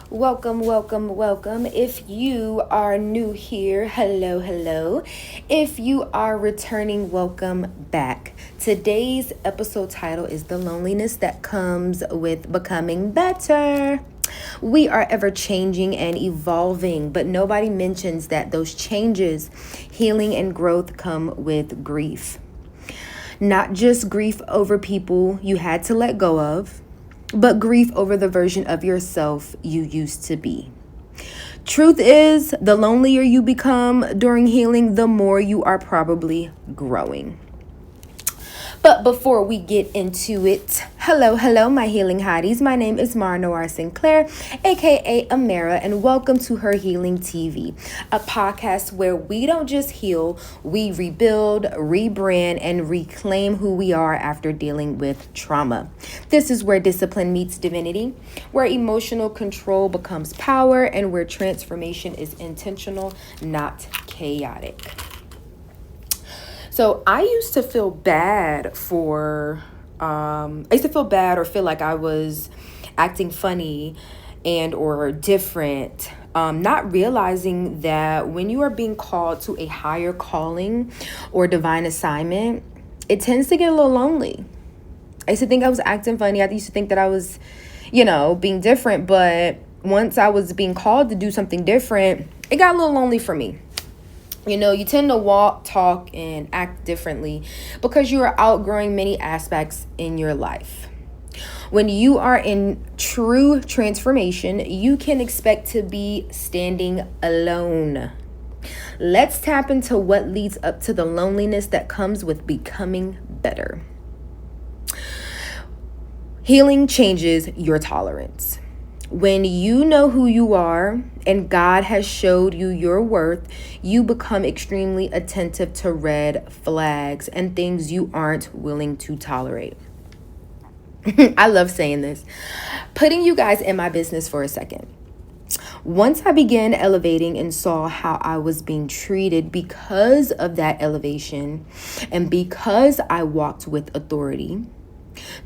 Welcome, welcome, welcome. If you are new here, hello, hello. If you are returning, welcome back. Today's episode title is The Loneliness That Comes with Becoming Better. We are ever changing and evolving, but nobody mentions that those changes, healing, and growth come with grief. Not just grief over people you had to let go of, but grief over the version of yourself you used to be. Truth is, the lonelier you become during healing, the more you are probably growing. But before we get into it, hello, my healing hotties. My name is Mara Noir Sinclair, aka Amara, and welcome to Her Healing TV, a podcast where we don't just heal, we rebuild, rebrand, and reclaim who we are after dealing with trauma. This is where discipline meets divinity, where emotional control becomes power, and where transformation is intentional, not chaotic. So I used to feel bad or feel like I was acting funny and or different, not realizing that when you are being called to a higher calling or divine assignment, it tends to get a little lonely. I used to think I was acting funny. I used to think that I was, being different. But once I was being called to do something different, it got a little lonely for me. You tend to walk, talk, and act differently because you are outgrowing many aspects in your life. When you are in true transformation, you can expect to be standing alone. Let's tap into what leads up to the loneliness that comes with becoming better. Healing changes your tolerance. When you know who you are and God has showed you your worth, you become extremely attentive to red flags and things you aren't willing to tolerate. I love saying this. Putting you guys in my business for a second. Once I began elevating and saw how I was being treated because of that elevation and because I walked with authority,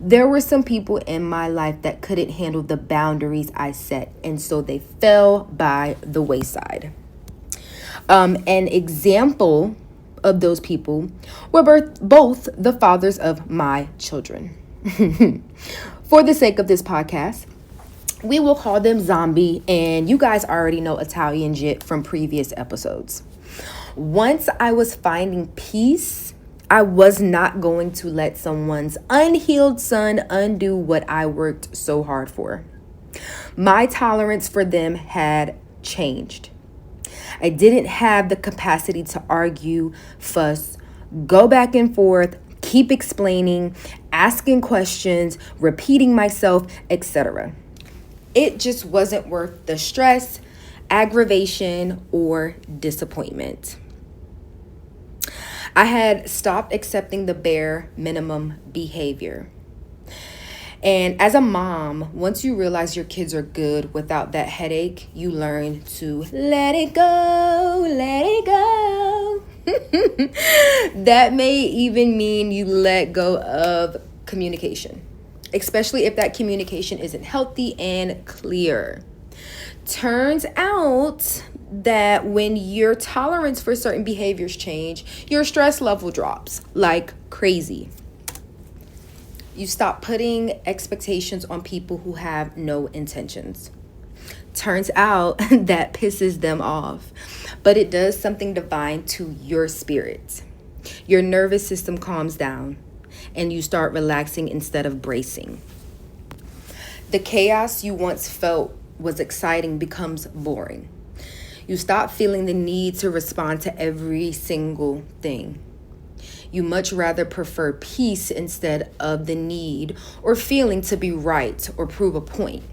there were some people in my life that couldn't handle the boundaries I set, and so they fell by the wayside. An example of those people were both the fathers of my children. For the sake of this podcast, we will call them Zombie, and you guys already know Italian Jit from previous episodes. Once I was finding peace, I was not going to let someone's unhealed son undo what I worked so hard for. My tolerance for them had changed. I didn't have the capacity to argue, fuss, go back and forth, keep explaining, asking questions, repeating myself, etc. It just wasn't worth the stress, aggravation, or disappointment. I had stopped accepting the bare minimum behavior. And as a mom, once you realize your kids are good without that headache, you learn to let it go, let it go. That may even mean you let go of communication, especially if that communication isn't healthy and clear. Turns out that when your tolerance for certain behaviors change, your stress level drops like crazy. You stop putting expectations on people who have no intentions. Turns out that pisses them off, but it does something divine to your spirit. Your nervous system calms down and you start relaxing instead of bracing. The chaos you once felt was exciting becomes boring. You stop feeling the need to respond to every single thing. You much rather prefer peace instead of the need or feeling to be right or prove a point.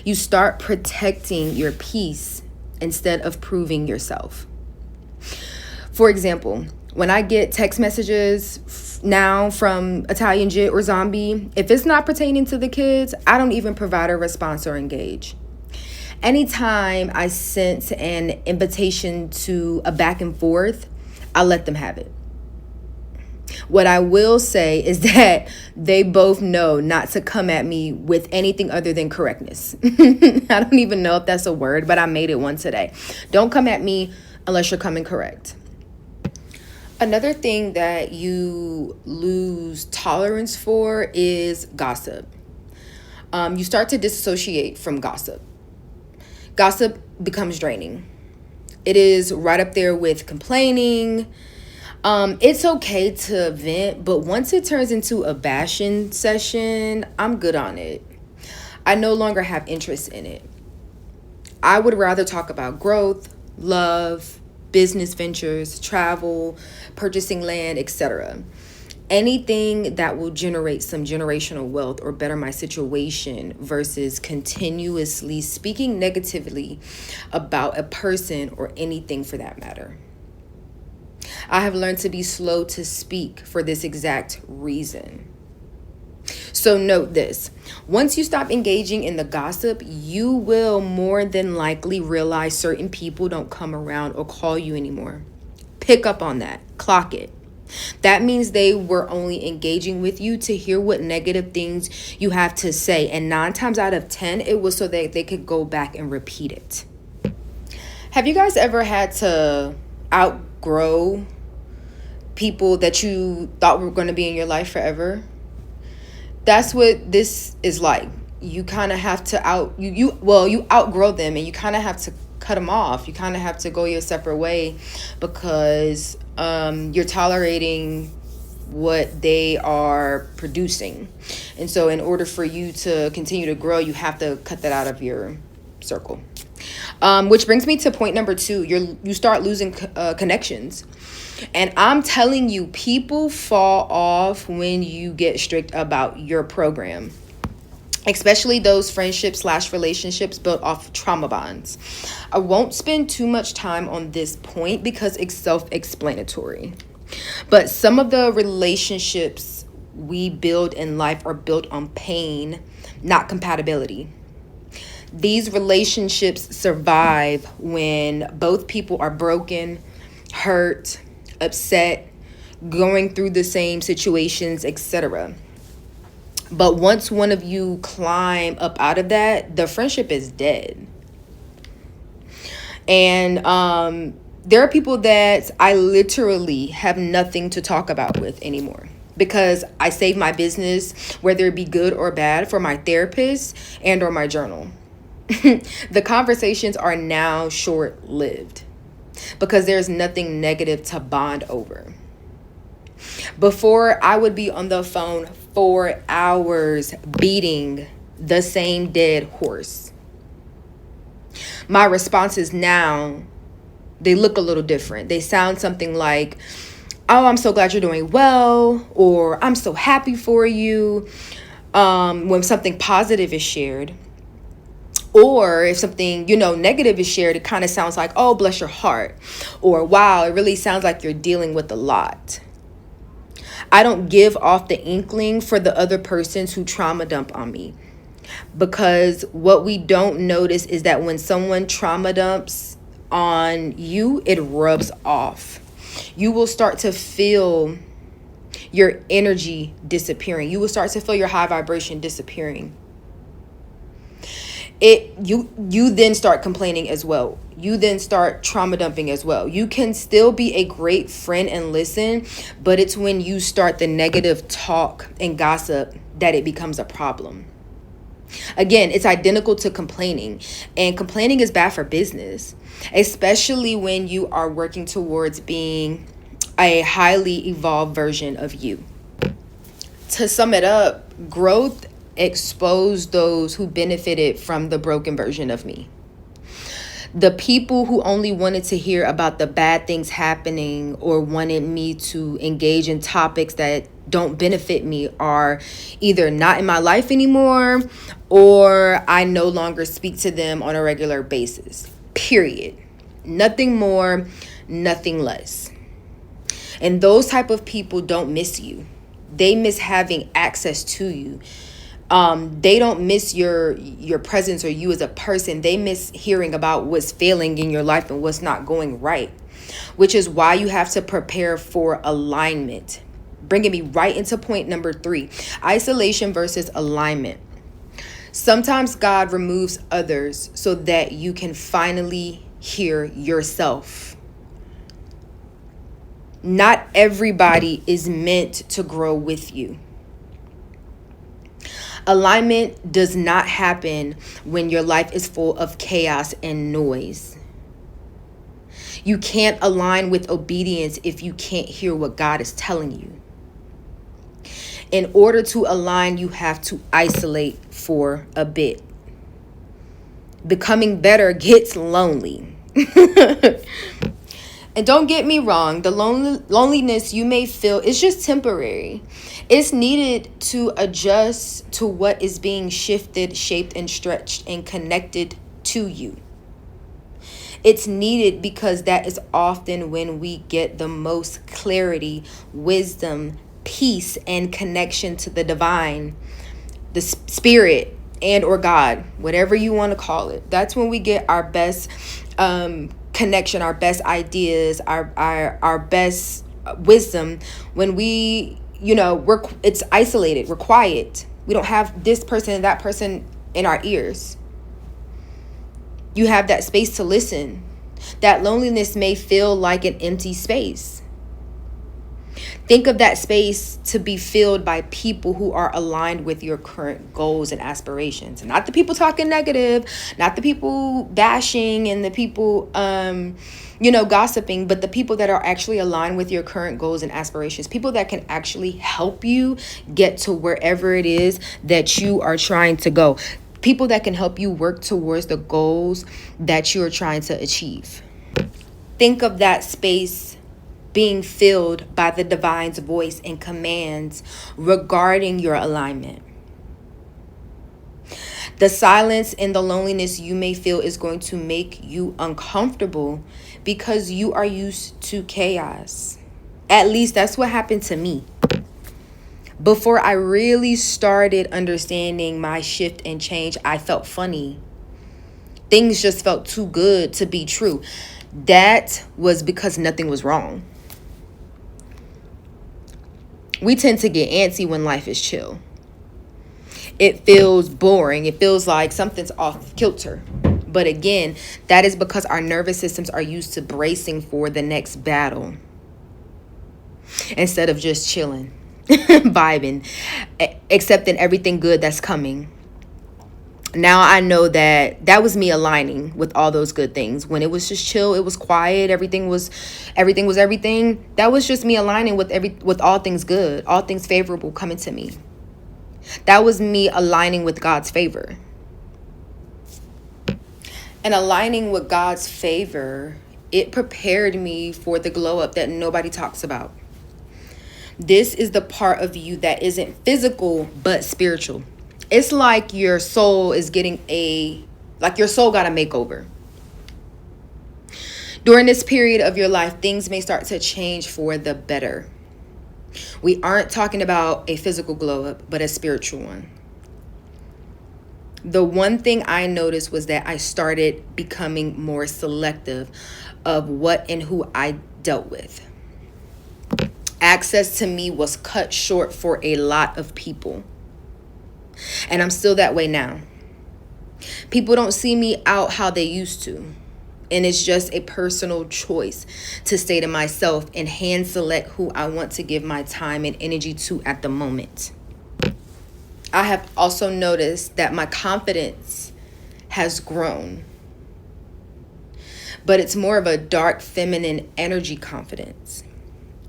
You start protecting your peace instead of proving yourself. For example, when I get text messages now from Italian Jit or Zombie, if it's not pertaining to the kids, I don't even provide a response or engage. Anytime I sense an invitation to a back and forth, I let them have it. What I will say is that they both know not to come at me with anything other than correctness. I don't even know if that's a word, but I made it one today. Don't come at me unless you're coming correct. Another thing that you lose tolerance for is gossip. You start to dissociate from gossip. Gossip becomes draining. It is right up there with complaining. It's okay to vent, but once it turns into a bashing session, I'm good on it. I no longer have interest in it. I would rather talk about growth, love, business ventures, travel, purchasing land, etc. Anything that will generate some generational wealth or better my situation versus continuously speaking negatively about a person or anything for that matter. I have learned to be slow to speak for this exact reason. So note this. Once you stop engaging in the gossip, you will more than likely realize certain people don't come around or call you anymore. Pick up on that. Clock it. That means they were only engaging with you to hear what negative things you have to say. And 9 times out of 10, it was so that they could go back and repeat it. Have you guys ever had to outgrow people that you thought were going to be in your life forever? That's what this is like. You kind of have to you outgrow them, and you kind of have to cut them off. You kind of have to go your separate way because you're tolerating what they are producing. And so in order for you to continue to grow, you have to cut that out of your circle. Which brings me to point number 2. You start losing connections. And I'm telling you, people fall off when you get strict about your program, especially those friendships/relationships built off trauma bonds. I won't spend too much time on this point because it's self-explanatory. But some of the relationships we build in life are built on pain, not compatibility. These relationships survive when both people are broken, hurt, upset, going through the same situations, etc. But once one of you climb up out of that, the friendship is dead. And there are people that I literally have nothing to talk about with anymore because I save my business, whether it be good or bad, for my therapist and or my journal. The conversations are now short-lived because there's nothing negative to bond over. Before, I would be on the phone 4 hours beating the same dead horse. My responses now, they look a little different. They sound something like, "Oh, I'm so glad you're doing well," or "I'm so happy for you," when something positive is shared. Or if something, negative is shared, it kind of sounds like, "Oh, bless your heart," or "Wow, it really sounds like you're dealing with a lot." I don't give off the inkling for the other persons who trauma dump on me, because what we don't notice is that when someone trauma dumps on you, it rubs off. You will start to feel your energy disappearing. You will start to feel your high vibration disappearing. You then start complaining as well. You then start trauma dumping as well. You can still be a great friend and listen, but it's when you start the negative talk and gossip that it becomes a problem. Again, it's identical to complaining, and complaining is bad for business, especially when you are working towards being a highly evolved version of you. To sum it up, growth exposed those who benefited from the broken version of me. The people who only wanted to hear about the bad things happening or wanted me to engage in topics that don't benefit me are either not in my life anymore, or I no longer speak to them on a regular basis. Period. Nothing more, nothing less. And those type of people don't miss you. They miss having access to you. They don't miss your presence or you as a person. They miss hearing about what's failing in your life and what's not going right, which is why you have to prepare for alignment. bringing me right into point number 3, isolation versus alignment. Sometimes God removes others so that you can finally hear yourself. Not everybody is meant to grow with you. Alignment does not happen when your life is full of chaos and noise. You can't align with obedience if you can't hear what God is telling you. In order to align, you have to isolate for a bit. Becoming better gets lonely. And don't get me wrong, the loneliness you may feel is just temporary. It's needed to adjust to what is being shifted, shaped, and stretched and connected to you. It's needed because that is often when we get the most clarity, wisdom, peace, and connection to the divine, the spirit, and or God, whatever you want to call it. That's when we get our best connection, our best ideas, our best wisdom. When we, it's isolated, we're quiet. We don't have this person and that person in our ears. You have that space to listen. That loneliness may feel like an empty space. Think of that space to be filled by people who are aligned with your current goals and aspirations. Not the people talking negative, not the people bashing and the people, gossiping, but the people that are actually aligned with your current goals and aspirations. People that can actually help you get to wherever it is that you are trying to go. People that can help you work towards the goals that you're trying to achieve. Think of that space being filled by the divine's voice and commands regarding your alignment. The silence and the loneliness you may feel is going to make you uncomfortable because you are used to chaos. At least that's what happened to me. Before I really started understanding my shift and change, I felt funny. Things just felt too good to be true. That was because nothing was wrong. We tend to get antsy when life is chill. It feels boring. It feels like something's off kilter. But again, that is because our nervous systems are used to bracing for the next battle instead of just chilling, vibing, accepting everything good that's coming. Now I know that was me aligning with all those good things. When it was just chill, it was quiet, everything was everything. That was just me aligning with all things good, all things favorable coming to me. That was me aligning with God's favor. And aligning with God's favor, it prepared me for the glow up that nobody talks about. This is the part of you that isn't physical but spiritual. It's like your soul is your soul got a makeover. During this period of your life, things may start to change for the better. We aren't talking about a physical glow up, but a spiritual one. The one thing I noticed was that I started becoming more selective of what and who I dealt with. Access to me was cut short for a lot of people. And I'm still that way now. People don't see me out how they used to. And it's just a personal choice to stay to myself and hand select who I want to give my time and energy to at the moment. I have also noticed that my confidence has grown. But it's more of a dark feminine energy confidence.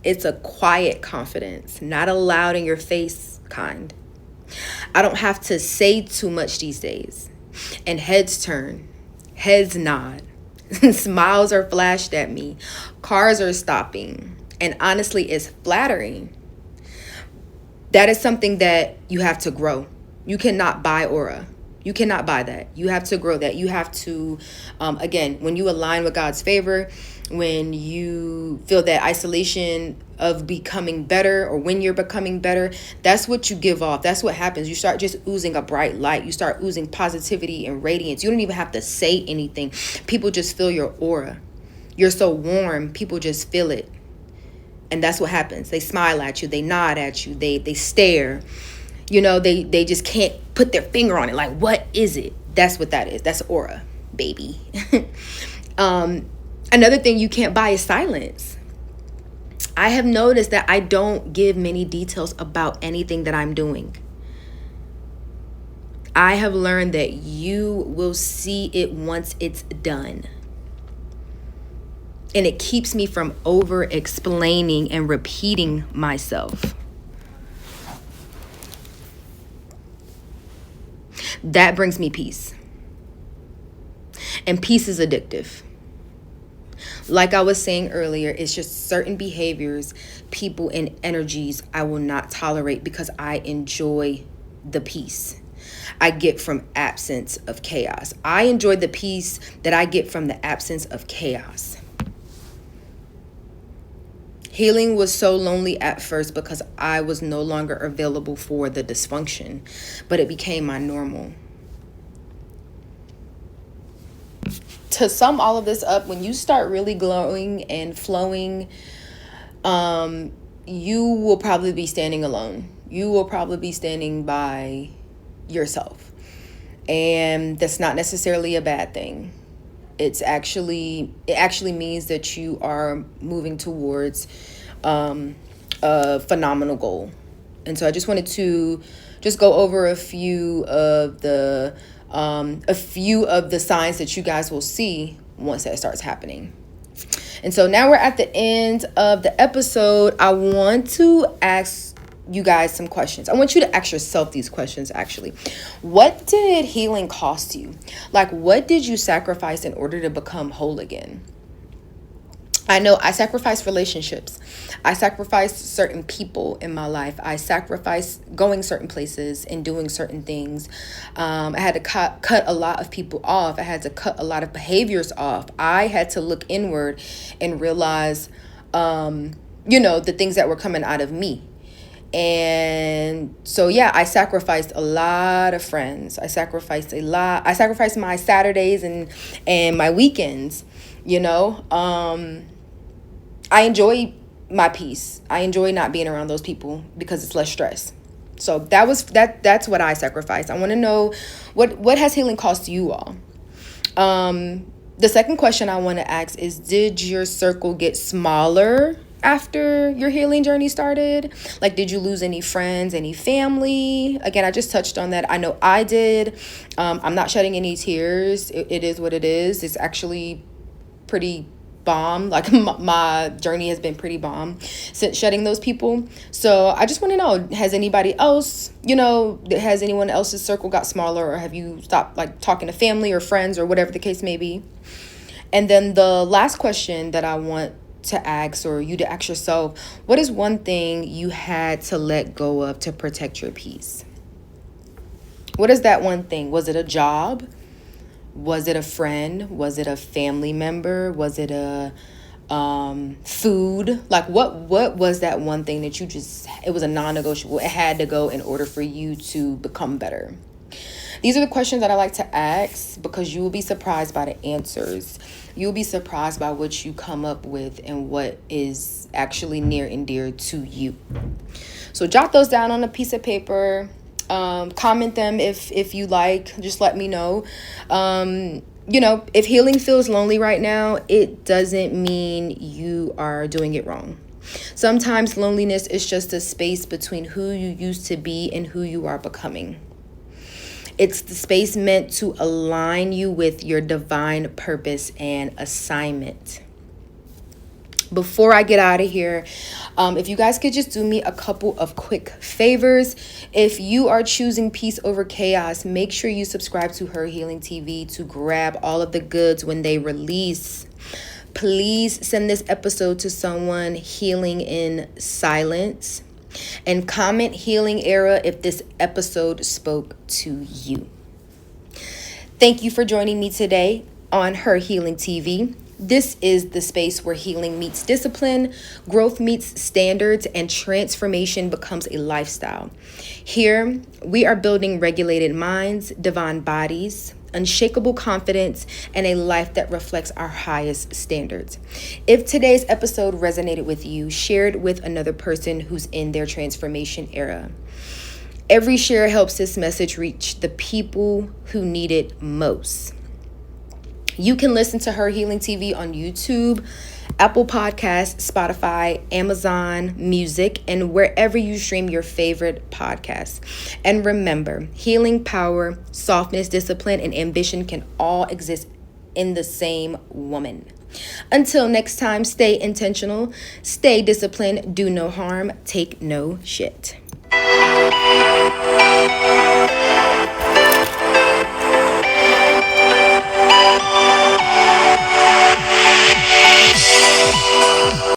It's a quiet confidence, not a loud in your face kind. I don't have to say too much these days. And heads turn, heads nod, smiles are flashed at me, cars are stopping. And honestly, it's flattering. That is something that you have to grow. You cannot buy aura. You cannot buy that. You have to grow that. You have to, again, when you align with God's favor, when you feel that isolation of becoming better, or when you're becoming better, that's what you give off. That's what happens. You start just oozing a bright light. You start oozing positivity and radiance. You don't even have to say anything. People just feel your aura. You're so warm. People just feel it. And that's what happens. They smile at you, they nod at you, they stare. They just can't put their finger on it. Like, what is it? That's what that is. That's aura, baby. Another thing you can't buy is silence. I have noticed that I don't give many details about anything that I'm doing. I have learned that you will see it once it's done. And it keeps me from over explaining and repeating myself. That brings me peace. And peace is addictive. Like I was saying earlier, it's just certain behaviors, people, and energies I will not tolerate because I enjoy the peace I get from absence of chaos. I enjoy the peace that I get from the absence of chaos. Healing was so lonely at first because I was no longer available for the dysfunction, but it became my normal. To sum all of this up, when you start really glowing and flowing, you will probably be standing alone. You will probably be standing by yourself. And that's not necessarily a bad thing. It actually means that you are moving towards a phenomenal goal. And so I just wanted to just go over a few of the signs that you guys will see once that starts happening. And so now we're at the end of the episode. I want to ask you guys some questions. I want you to ask yourself these questions, actually. What did healing cost you? Like, what did you sacrifice in order to become whole again? I know I sacrificed relationships. I sacrificed certain people in my life. I sacrificed going certain places and doing certain things. I had to cut a lot of people off. I had to cut a lot of behaviors off. I had to look inward and realize, the things that were coming out of me. And so, yeah, I sacrificed a lot of friends. I sacrificed a lot. I sacrificed my Saturdays and my weekends, I enjoy my peace. I enjoy not being around those people because it's less stress. So that's what I sacrificed. I want to know what has healing cost you all? The second question I want to ask is, did your circle get smaller after your healing journey started? Like, did you lose any friends, any family? Again, I just touched on that. I know I did. I'm not shedding any tears. It is what it is. It's actually pretty bomb. Like, my journey has been pretty bomb since shedding those people. So I just want to know, has anybody else, has anyone else's circle got smaller, or have you stopped talking to family or friends or whatever the case may be? And then the last question that I want to ask, or you to ask yourself, what is one thing you had to let go of to protect your peace? What is that one thing? Was it a job? Was it a friend? Was it a family member? Was it a food? Like, what was that one thing that it was a non-negotiable? It had to go in order for you to become better. These are the questions that I like to ask because you will be surprised by the answers. You'll be surprised by what you come up with and what is actually near and dear to you. So jot those down on a piece of paper. Comment them if you like. Just let me know. If healing feels lonely right now, it doesn't mean you are doing it wrong. Sometimes loneliness is just a space between who you used to be and who you are becoming. It's the space meant to align you with your divine purpose and assignment. Before I get out of here, if you guys could just do me a couple of quick favors. If you are choosing peace over chaos, make sure you subscribe to Her Healing TV to grab all of the goods when they release. Please send this episode to someone healing in silence. And comment healing era if this episode spoke to you. Thank you for joining me today on Her Healing TV. This is the space where healing meets discipline, growth meets standards, and transformation becomes a lifestyle. Here, we are building regulated minds, divine bodies, unshakable confidence, and a life that reflects our highest standards. If today's episode resonated with you, share it with another person who's in their transformation era. Every share helps this message reach the people who need it most. You can listen to Her Healing TV on YouTube, Apple Podcasts, Spotify, Amazon Music, and wherever you stream your favorite podcasts. And remember, healing, power, softness, discipline, and ambition can all exist in the same woman. Until next time, stay intentional, stay disciplined, do no harm, take no shit.